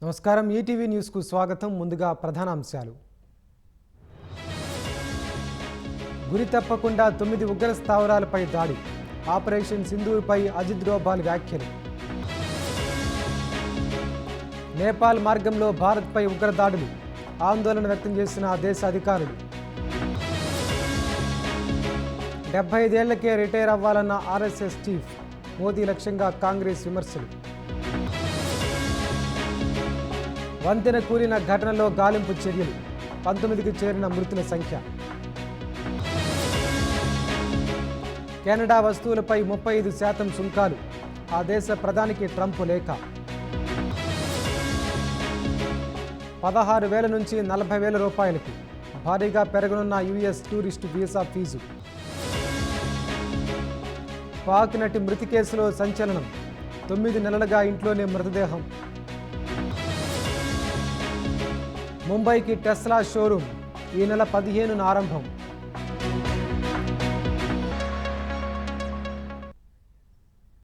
నమస్కారం ఈటీవీ న్యూస్కు స్వాగతం. ముందుగా ప్రధాన అంశాలు. గురి తప్పకుండా 9 ఉగ్ర స్థావరాలపై దాడి. ఆపరేషన్ సింధూర్పై అజిత్ డోభాల్ వ్యాఖ్యలు. నేపాల్ మార్గంలో భారత్పై ఉగ్రదాడులు. ఆందోళన వ్యక్తం చేసిన ఆ దేశ అధికారులు. 75 ఏళ్లకే రిటైర్ అవ్వాలన్న ఆర్ఎస్ఎస్ చీఫ్. మోదీ లక్ష్యంగా కాంగ్రెస్ విమర్శలు. వంతెన కూలిన ఘటనలో గాలింపు చర్యలు. 19కి చేరిన మృతుల సంఖ్య. కెనడా వస్తువులపై 35% సుంకాలు. ఆ దేశ ప్రధానికి ట్రంప్ లేఖ. 16,000 నుంచి 40,000 రూపాయలకు భారీగా పెరగనున్న US tourist visa fee. Pak నటి మృతి కేసులో సంచలనం. 9 నెలలుగా ఇంట్లోనే మృతదేహం. ముంబైకి టెస్లా షోరూమ్ ఈ నెల 15న ఆరంభం.